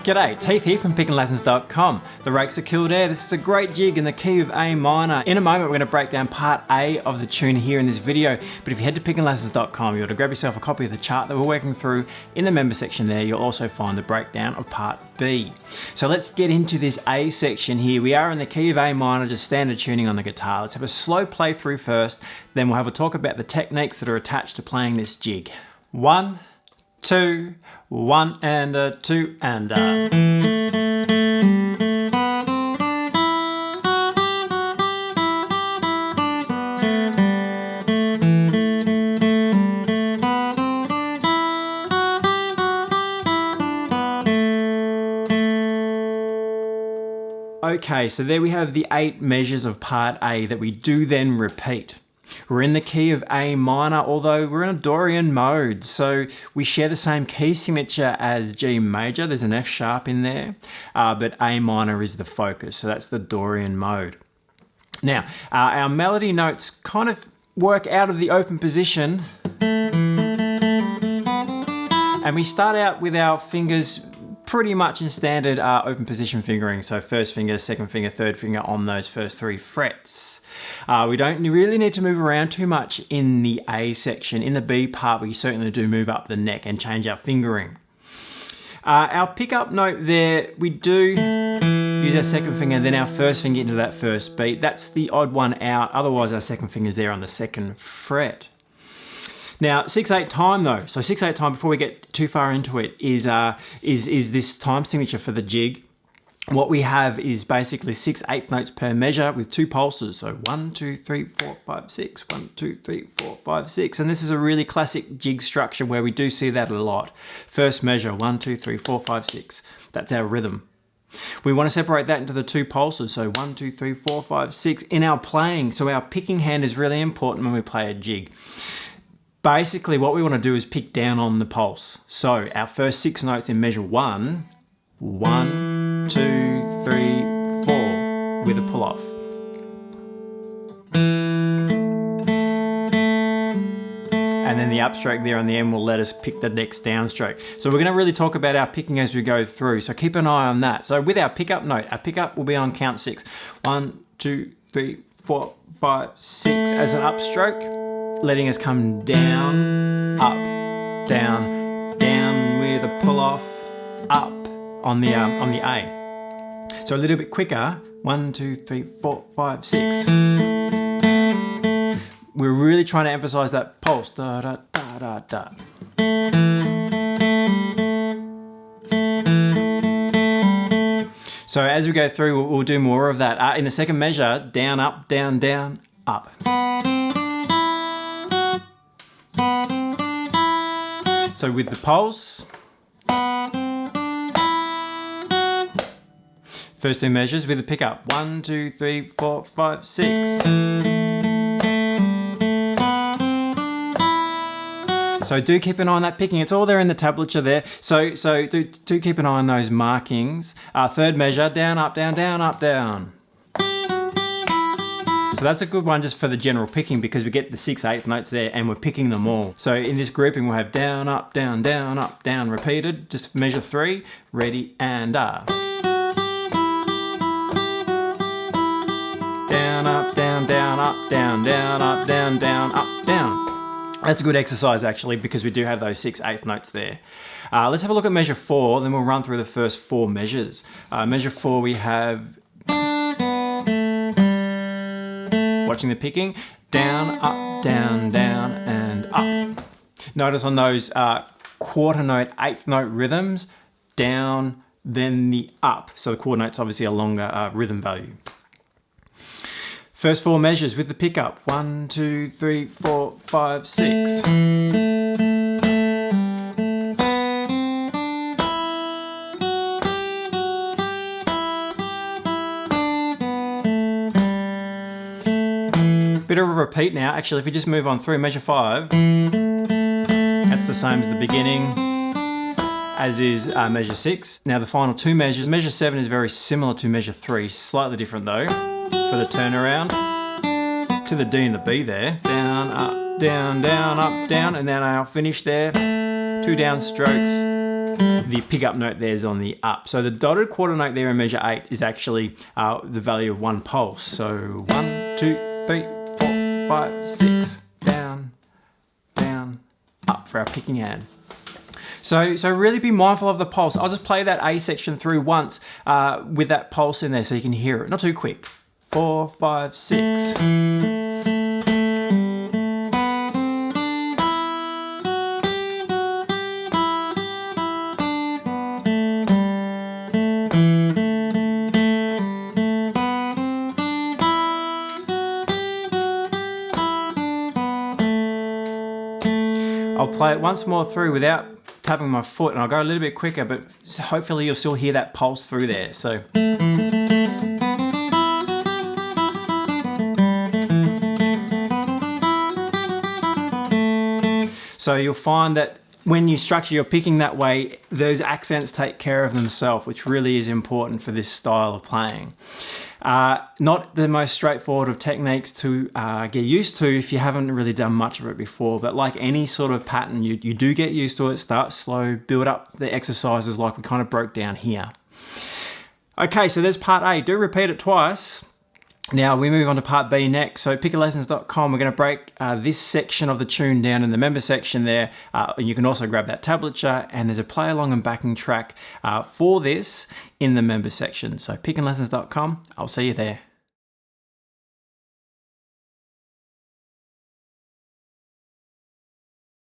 G'day, it's Heath here from pickinglessons.com. The Rakes of Kildare. This is a great jig in the key of A minor. In a moment we're going to break down part A of the tune here in this video, but if you head to pickinglessons.com, you'll to grab yourself a copy of the chart that we're working through. In the member section there, you'll also find the breakdown of part B. So let's get into this A section here. We are in the key of A minor, just standard tuning on the guitar. Let's have a slow play through first, then we'll have a talk about the techniques that are attached to playing this jig. 1, 2, 1 and a 2 and a. Okay, so there we have the 8 measures of part A that we do then repeat. We're in the key of A minor, although we're in a Dorian mode, so we share the same key signature as G major. There's an F sharp in there, but A minor is the focus, so that's the Dorian mode. Now, our melody notes kind of work out of the open position, and we start out with our fingers pretty much in standard open position fingering, so first finger, second finger, third finger on those first 3 frets. We don't really need to move around too much in the A section. In the B part, we certainly do move up the neck and change our fingering. Our pickup note there, we do use our second finger, then our first finger into that first beat. That's the odd one out, otherwise our second finger's there on the second fret. Now, 6/8 time though, so 6/8 time, before we get too far into it, is this time signature for the jig. What we have is basically 6/8 notes per measure with 2 pulses. So 1, 2, 3, 4, 5, 6, 1, 2, 3, 4, 5, 6. And this is a really classic jig structure where we do see that a lot. First measure, 1, 2, 3, 4, 5, 6. That's our rhythm. We want to separate that into the 2 pulses. So 1, 2, 3, 4, 5, 6 in our playing. So our picking hand is really important when we play a jig. Basically, what we want to do is pick down on the pulse. So our first 6 notes in measure 1, 1, 2, 3, 4 with a pull off. And then the upstroke there on the end will let us pick the next downstroke. So we're going to really talk about our picking as we go through. So keep an eye on that. So with our pickup note, our pickup will be on count 6. 1, 2, 3, 4, 5, 6 as an upstroke, letting us come down, up, down, down with a pull off, up on the A. So a little bit quicker, 1, 2, 3, 4, 5, 6. We're really trying to emphasize that pulse. Da, da, da, da, da. So as we go through, we'll do more of that. In the second measure, down, up, down, down, up. So with the pulse, first 2 measures with the pickup, 1, 2, 3, 4, 5, 6. So do keep an eye on that picking. It's all there in the tablature there. So do keep an eye on those markings. Third measure, down, up, down, down, up, down. So that's a good one just for the general picking, because we get the 6/8 notes there and we're picking them all. So in this grouping we'll have down, up, down, down, up, down repeated. Just measure 3, ready, and up. Down, up, down, down, up, down, down, up, down, down, up, down. That's a good exercise actually, because we do have those 6/8 notes there. Let's have a look at measure 4, then we'll run through the first 4 measures. Measure 4 we have, watching the picking, down, up, down, down, and up. Notice on those quarter note, 8th note rhythms, down, then the up. So the quarter note's obviously a longer rhythm value. First 4 measures with the pickup, 1, 2, 3, 4, 5, 6. Bit of a repeat now. Actually, if we just move on through measure 5, that's the same as the beginning, as is measure 6. Now the final 2 measures. Measure 7 is very similar to measure 3, slightly different though. For the turnaround to the D and the B there, down, up, down, down, up, down, and then our finish there, 2 down strokes, the pick-up note there is on the up. So the dotted quarter note there in measure 8 is actually the value of one pulse. So 1, 2, 3, 4, 5, 6, down, down, up for our picking hand. So really be mindful of the pulse. I'll just play that A section through once with that pulse in there so you can hear it. Not too quick. 4, 5, 6. I'll play it once more through without tapping my foot, and I'll go a little bit quicker, but hopefully you'll still hear that pulse through there. So you'll find that when you structure your picking that way, those accents take care of themselves, which really is important for this style of playing. Not the most straightforward of techniques to get used to if you haven't really done much of it before, but like any sort of pattern, you do get used to it, start slow, build up the exercises like we kind of broke down here. Okay, so there's part A. Do repeat it twice. Now we move on to part B next. So pickerlessons.com, we're going to break this section of the tune down in the member section there. And you can also grab that tablature, and there's a play along and backing track for this in the member section. So pickerlessons.com, I'll see you there.